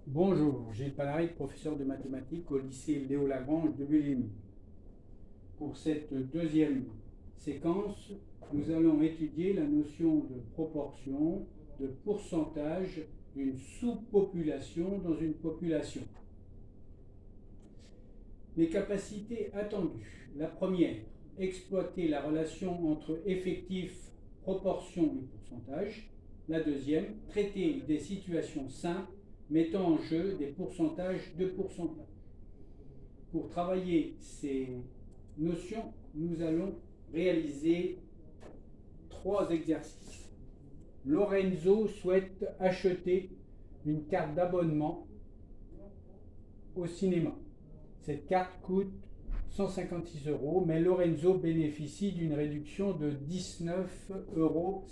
Bonjour, Gilles Panaric, professeur de mathématiques au lycée Léo Lagrange de Bulligny. Pour cette deuxième séquence, nous allons étudier la notion de proportion, de pourcentage d'une sous-population dans une population. Les capacités attendues. La première, exploiter la relation entre effectifs, proportion et pourcentage. La deuxième, traiter des situations simples mettant en jeu des pourcentages de pourcentage. Pour travailler ces notions, nous allons réaliser 3 exercices. Lorenzo souhaite acheter une carte d'abonnement au cinéma. Cette carte coûte 156 euros, mais Lorenzo bénéficie d'une réduction de 19,50 euros.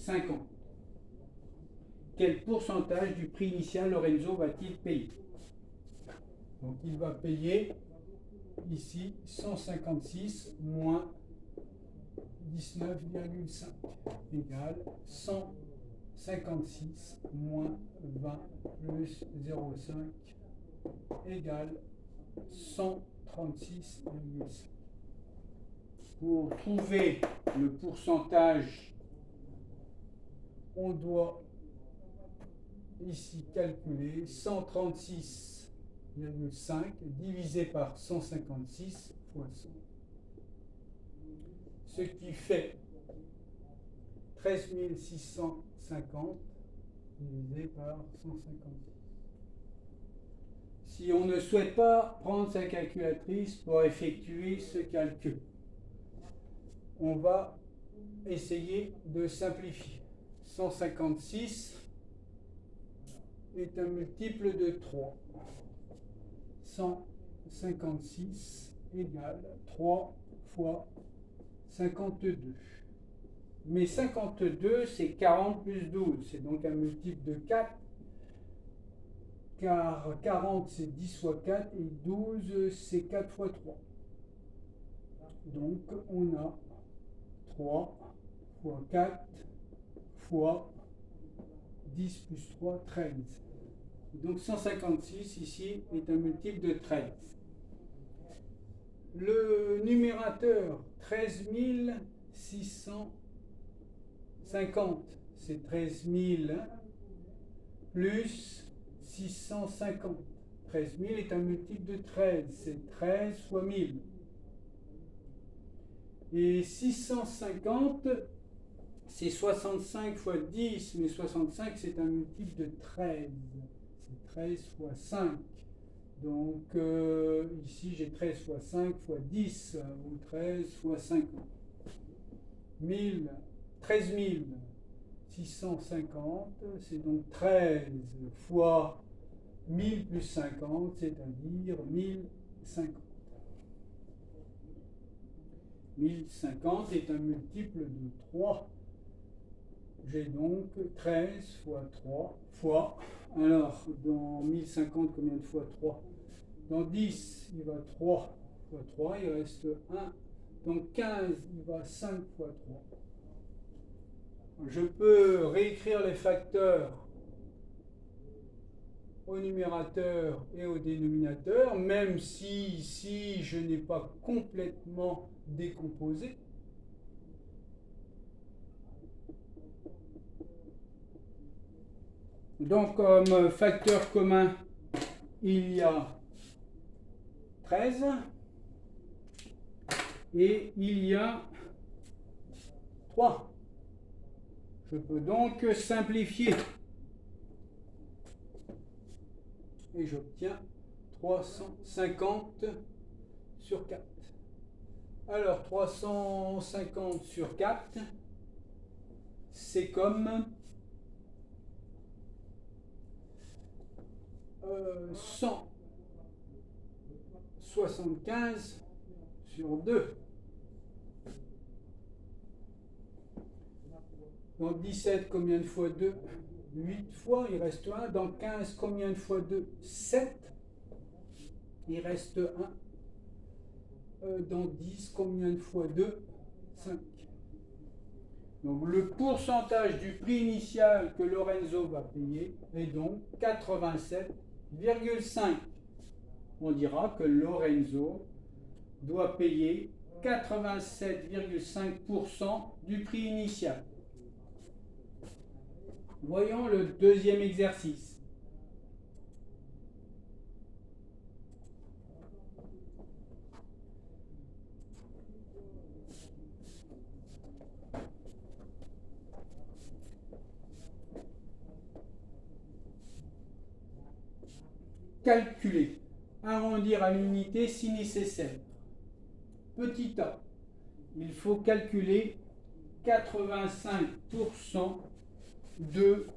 Quel pourcentage du prix initial Lorenzo va-t-il payer? Donc il va payer ici 156 moins 19,5 égale 156 moins 20 plus 0,5 égale 136,5. Pour trouver le pourcentage, on doit ici calculer 136,5 divisé par 156 fois 100, ce qui fait 13 650 divisé par 156. Si on ne souhaite pas prendre sa calculatrice pour effectuer ce calcul, on va essayer de simplifier. 156 est un multiple de 3. 156 égale 3 fois 52. Mais 52, c'est 40 plus 12. C'est donc un multiple de 4. Car 40, c'est 10 fois 4. Et 12, c'est 4 fois 3. Donc, on a 3 fois 4 fois 10 plus 3, 13. Donc 156 ici est un multiple de 13. Le numérateur 13 650, c'est 13 000 plus 650. 13 000 est un multiple de 13, c'est 13 fois 1000. Et 650, c'est 65 fois 10, mais 65 c'est un multiple de 13. C'est 13 fois 5. Donc ici j'ai 13 fois 5 fois 10, ou 13 fois 50. 13 650, c'est donc 13 fois 1000 plus 50, c'est-à-dire 1050. 1050 est un multiple de 3. J'ai donc 13 fois 3 fois. Alors, dans 1050, combien de fois 3? Dans 10, il va 3 fois 3, il reste 1. Dans 15, il va 5 fois 3. Je peux réécrire les facteurs au numérateur et au dénominateur, même si ici je n'ai pas complètement décomposé. Donc comme facteur commun, il y a 13 et il y a 3. Je peux donc simplifier. Et j'obtiens 350 sur 4. Alors 350 sur 4, c'est comme 175 sur 2. Dans 17, combien de fois 2? 8 fois, il reste 1. Dans 15, combien de fois 2? 7. Il reste 1. Dans 10, combien de fois 2? 5. Donc le pourcentage du prix initial que Lorenzo va payer est donc 87,5%. 5, on dira que Lorenzo doit payer 87,5% du prix initial. Voyons le deuxième exercice. Calculer, arrondir à l'unité si nécessaire. Petit a, il faut calculer 85% de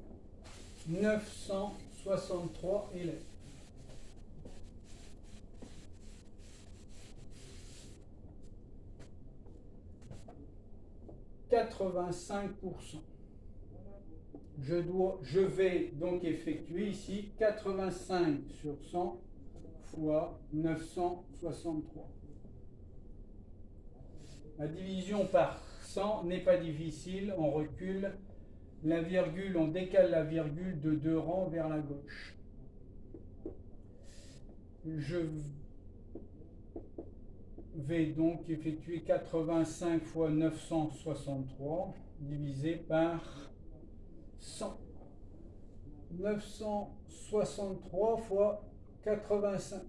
963 élèves. « 85%. Je vais donc effectuer ici 85 sur 100 fois 963. La division par 100 n'est pas difficile, on recule la virgule, on décale la virgule de 2 rangs vers la gauche. Je vais donc effectuer 85 fois 963 divisé par 100. 963 fois 85.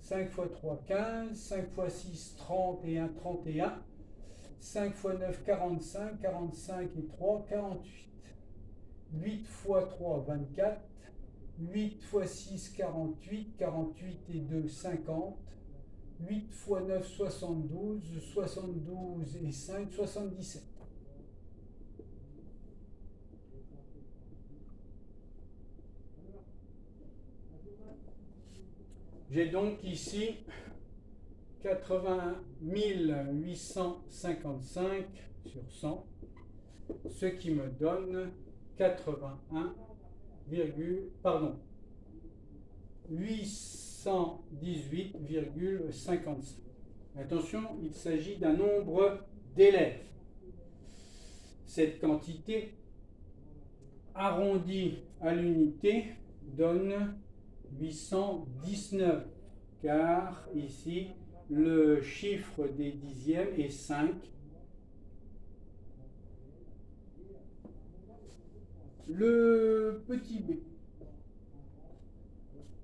5 fois 3, 15. 5 fois 6, 31, 31. 5 fois 9, 45. 45 et 3, 48. 8 fois 3, 24. 8 fois 6, 48. 48 et 2, 50. 8 fois 9, 72. 72 et 5, 77. J'ai donc ici 80 855 sur 100, ce qui me donne 818,55. Attention, il s'agit d'un nombre d'élèves. Cette quantité arrondie à l'unité donne 819, car ici le chiffre des dixièmes est 5. Le petit b,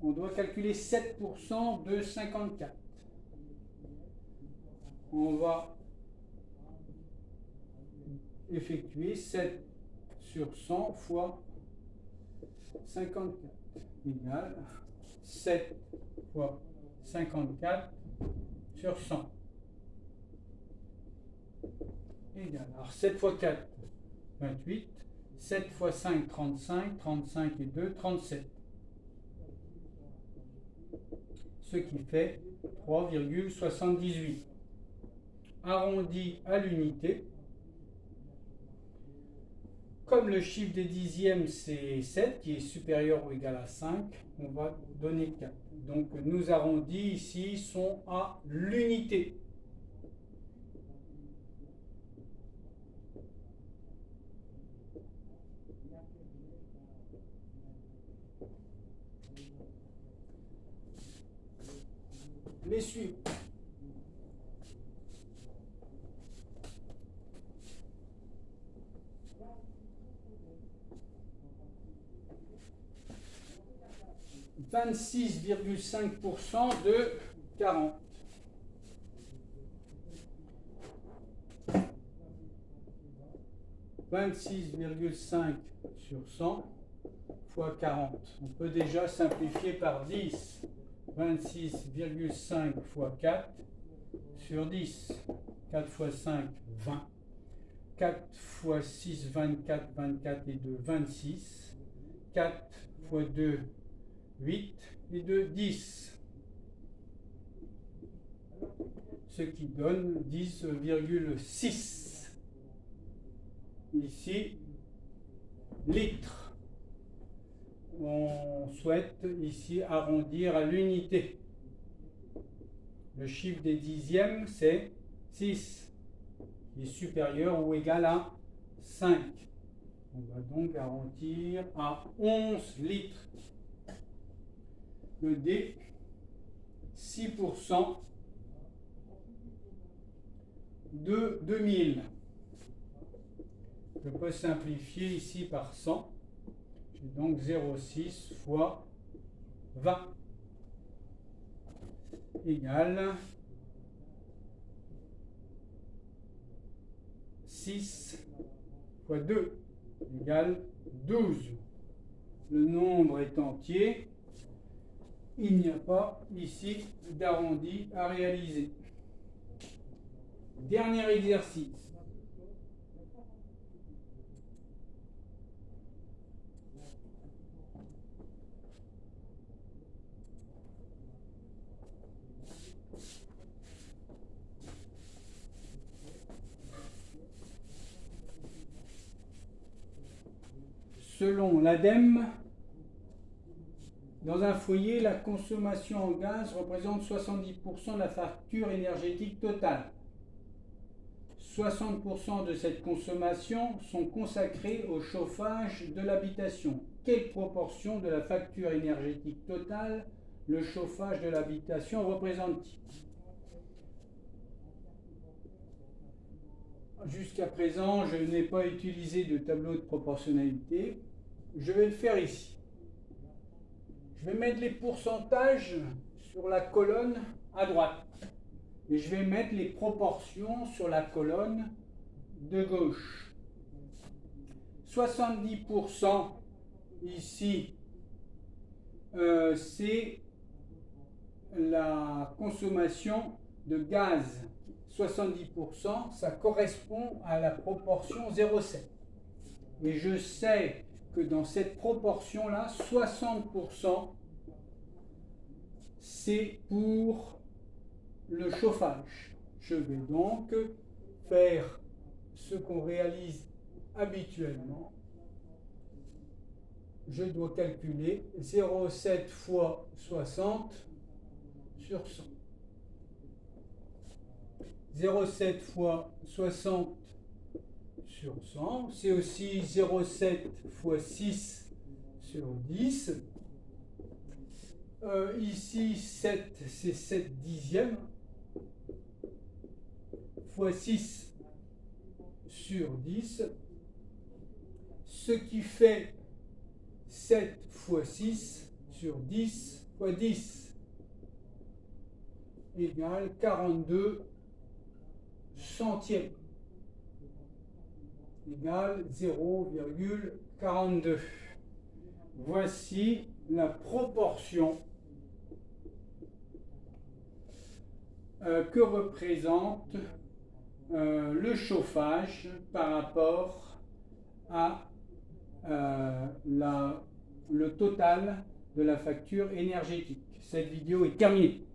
on doit calculer 7% de 54. On va effectuer 7 sur 100 fois 54 égale 7 fois 54 sur 100 égale, alors 7 fois 4, 28, 7 fois 5, 35, 35 et 2, 37. Ce qui fait 3,78. Arrondi à l'unité. Comme le chiffre des dixièmes c'est 7 qui est supérieur ou égal à 5, on va donner 4. Donc nos arrondis ici sont à l'unité. Les suivants. « 26,5% de 40. 26,5 sur 100 fois 40. On peut déjà simplifier par 10. 26,5 fois 4 sur 10. 4 fois 5, 20. 4 fois 6, 24. 24 et 2, 26. 4 fois 2, 8 et 2, 10. Ce qui donne 10,6. Ici, litres. On souhaite ici arrondir à l'unité. Le chiffre des dixièmes, c'est 6, qui est supérieur ou égal à 5. On va donc arrondir à 11 litres. le D, 6% de 2000. Je peux simplifier ici par 100. J'ai donc 0,6 fois 20 égale 6 fois 2 égale 12. Le nombre est entier. Il n'y a pas ici d'arrondi à réaliser. Dernier exercice. Selon l'ADEME, dans un foyer, la consommation en gaz représente 70% de la facture énergétique totale. 60% de cette consommation sont consacrés au chauffage de l'habitation. Quelle proportion de la facture énergétique totale le chauffage de l'habitation représente-t-il? Jusqu'à présent, je n'ai pas utilisé de tableau de proportionnalité. Je vais le faire ici. Je vais mettre les pourcentages sur la colonne à droite. Et je vais mettre les proportions sur la colonne de gauche. 70% ici, c'est la consommation de gaz. 70%, ça correspond à la proportion 0,7. Et je sais que dans cette proportion-là, 60%, c'est pour le chauffage. Je vais donc faire ce qu'on réalise habituellement. Je dois calculer 0,7 fois 60 sur 100. 0,7 fois 60 sur 100, c'est aussi 0,7 fois 6 sur 10. Ici, 7, c'est 7 dixièmes, fois 6 sur 10, ce qui fait 7 fois 6 sur 10 fois 10 égale 42 centièmes, égale 0,42. Voici la proportion que représente le chauffage par rapport à le total de la facture énergétique. Cette vidéo est terminée.